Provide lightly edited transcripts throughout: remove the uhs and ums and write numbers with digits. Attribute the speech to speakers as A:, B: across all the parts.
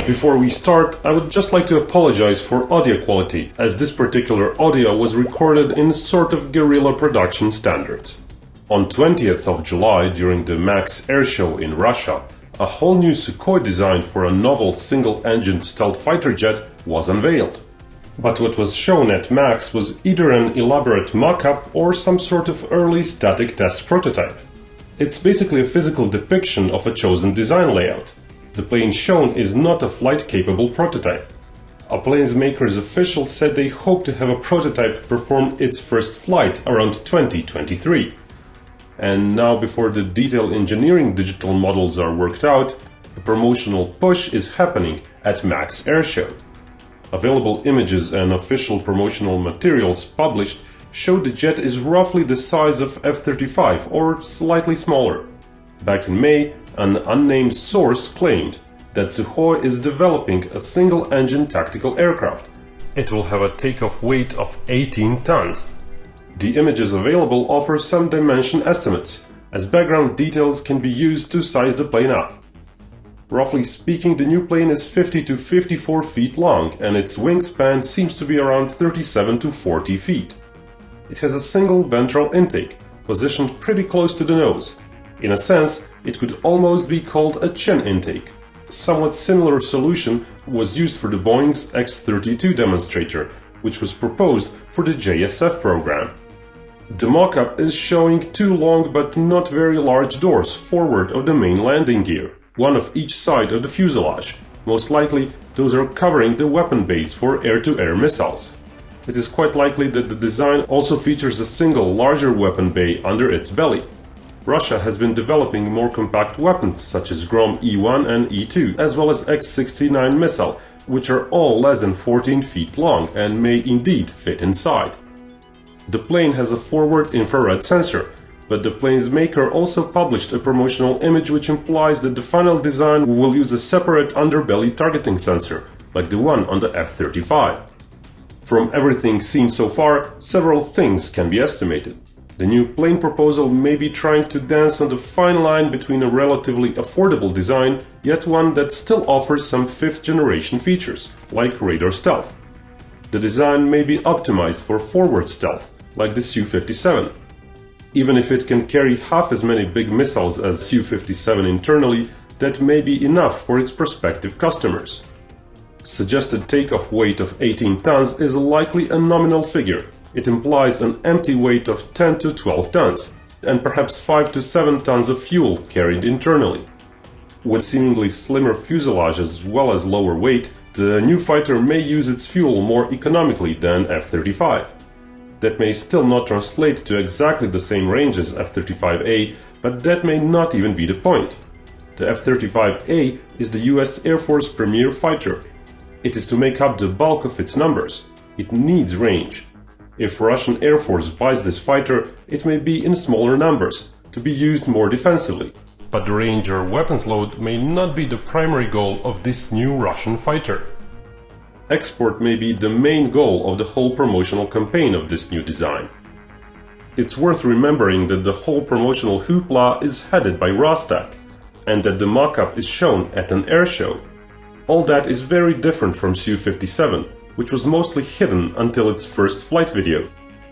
A: Before we start, I would just like to apologize for audio quality, as this particular audio was recorded in sort of guerrilla production standards. On 20th of July, during the MAX air show in Russia, a whole new Sukhoi design for a novel single-engined stealth fighter jet was unveiled. But what was shown at MAX was either an elaborate mock-up or some sort of early static test prototype. It's basically a physical depiction of a chosen design layout. The plane shown is not a flight-capable prototype. A plane's maker's officials said they hope to have a prototype perform its first flight around 2023. And now, before the detailed engineering digital models are worked out, a promotional push is happening at MAX Airshow. Available images and official promotional materials published show the jet is roughly the size of F-35 or slightly smaller. Back in May, an unnamed source claimed that Sukhoi is developing a single-engine tactical aircraft. It will have a takeoff weight of 18 tons. The images available offer some dimension estimates, as background details can be used to size the plane up. Roughly speaking, the new plane is 50 to 54 feet long, and its wingspan seems to be around 37 to 40 feet. It has a single ventral intake, positioned pretty close to the nose. In a sense, it could almost be called a chin intake. A somewhat similar solution was used for the Boeing's X-32 demonstrator, which was proposed for the JSF program. The mock-up is showing two long but not very large doors forward of the main landing gear, one of each side of the fuselage. Most likely, those are covering the weapon base for air-to-air missiles. It is quite likely that the design also features a single larger weapon bay under its belly. Russia has been developing more compact weapons such as Grom E-1 and E-2, as well as X-69 missile, which are all less than 14 feet long and may indeed fit inside. The plane has a forward infrared sensor, but the plane's maker also published a promotional image which implies that the final design will use a separate underbelly targeting sensor, like the one on the F-35. From everything seen so far, several things can be estimated. The new plane proposal may be trying to dance on the fine line between a relatively affordable design, yet one that still offers some fifth-generation features, like radar stealth. The design may be optimized for forward stealth, like the Su-57. Even if it can carry half as many big missiles as Su-57 internally, that may be enough for its prospective customers. Suggested takeoff weight of 18 tons is likely a nominal figure. It implies an empty weight of 10 to 12 tons, and perhaps 5 to 7 tons of fuel carried internally. With seemingly slimmer fuselage as well as lower weight, the new fighter may use its fuel more economically than F-35. That may still not translate to exactly the same range as F-35A, but that may not even be the point. The F-35A is the US Air Force premier fighter. It is to make up the bulk of its numbers. It needs range. If Russian Air Force buys this fighter, it may be in smaller numbers, to be used more defensively. But the range or weapons load may not be the primary goal of this new Russian fighter. Export may be the main goal of the whole promotional campaign of this new design. It's worth remembering that the whole promotional hoopla is headed by Rostec, and that the mock-up is shown at an air show. All that is very different from Su-57, which was mostly hidden until its first flight video.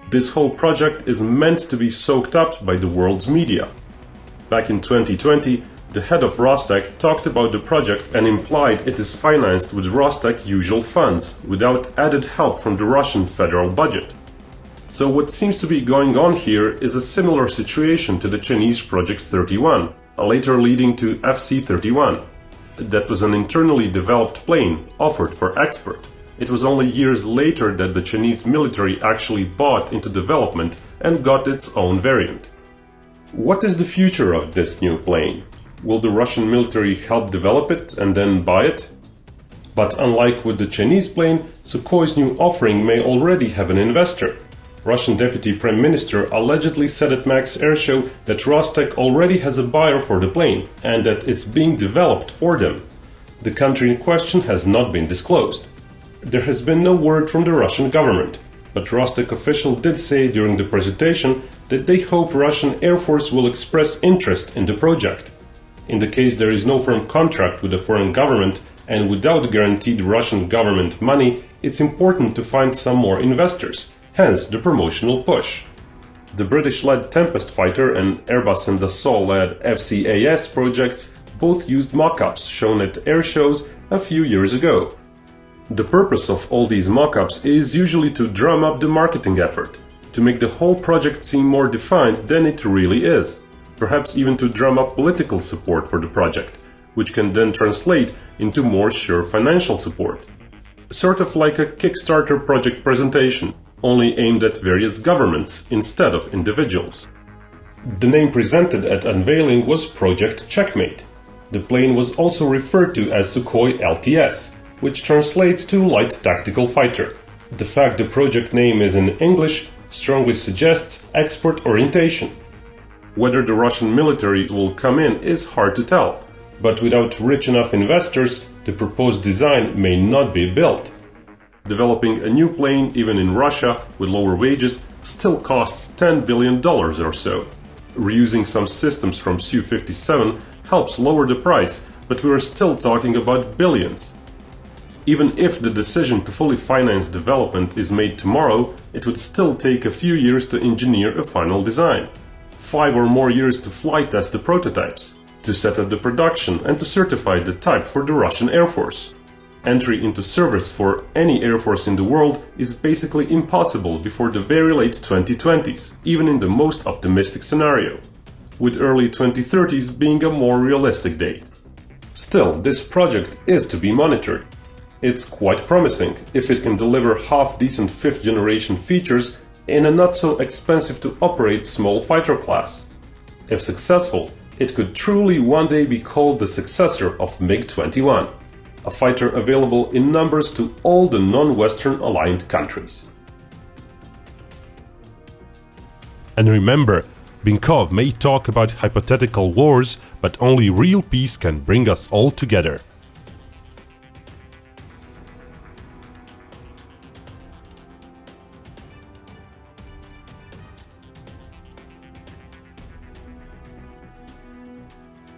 A: This whole project is meant to be soaked up by the world's media. Back in 2020, the head of Rostec talked about the project and implied it is financed with Rostec usual funds, without added help from the Russian federal budget. So what seems to be going on here is a similar situation to the Chinese Project 31, later leading to FC-31. That was an internally developed plane offered for export. It was only years later that the Chinese military actually bought into development and got its own variant. What is the future of this new plane? Will the Russian military help develop it and then buy it? But unlike with the Chinese plane, Sukhoi's new offering may already have an investor. Russian Deputy Prime Minister allegedly said at MAX Airshow that Rostec already has a buyer for the plane and that it's being developed for them. The country in question has not been disclosed. There has been no word from the Russian government, but Rostec official did say during the presentation that they hope Russian Air Force will express interest in the project. In the case there is no firm contract with a foreign government, and without guaranteed Russian government money, it's important to find some more investors, hence the promotional push. The British-led Tempest fighter and Airbus and Dassault-led FCAS projects both used mock-ups shown at air shows a few years ago. The purpose of all these mock-ups is usually to drum up the marketing effort, to make the whole project seem more defined than it really is, perhaps even to drum up political support for the project, which can then translate into more sure financial support. Sort of like a Kickstarter project presentation, only aimed at various governments instead of individuals. The name presented at unveiling was Project Checkmate. The plane was also referred to as Sukhoi LTS, which translates to Light Tactical Fighter. The fact the project name is in English strongly suggests export orientation. Whether the Russian military will come in is hard to tell, but without rich enough investors, the proposed design may not be built. Developing a new plane, even in Russia, with lower wages, still costs $10 billion or so. Reusing some systems from Su-57 helps lower the price, but we are still talking about billions. Even if the decision to fully finance development is made tomorrow, it would still take a few years to engineer a final design. 5 or more years to flight test the prototypes, to set up the production and to certify the type for the Russian Air Force. Entry into service for any Air Force in the world is basically impossible before the very late 2020s, even in the most optimistic scenario, with early 2030s being a more realistic date. Still, this project is to be monitored. It's quite promising if it can deliver half-decent fifth-generation features in a not-so-expensive-to-operate small fighter class. If successful, it could truly one day be called the successor of MiG-21, a fighter available in numbers to all the non-Western aligned countries.
B: And remember, Binkov may talk about hypothetical wars, but only real peace can bring us all together.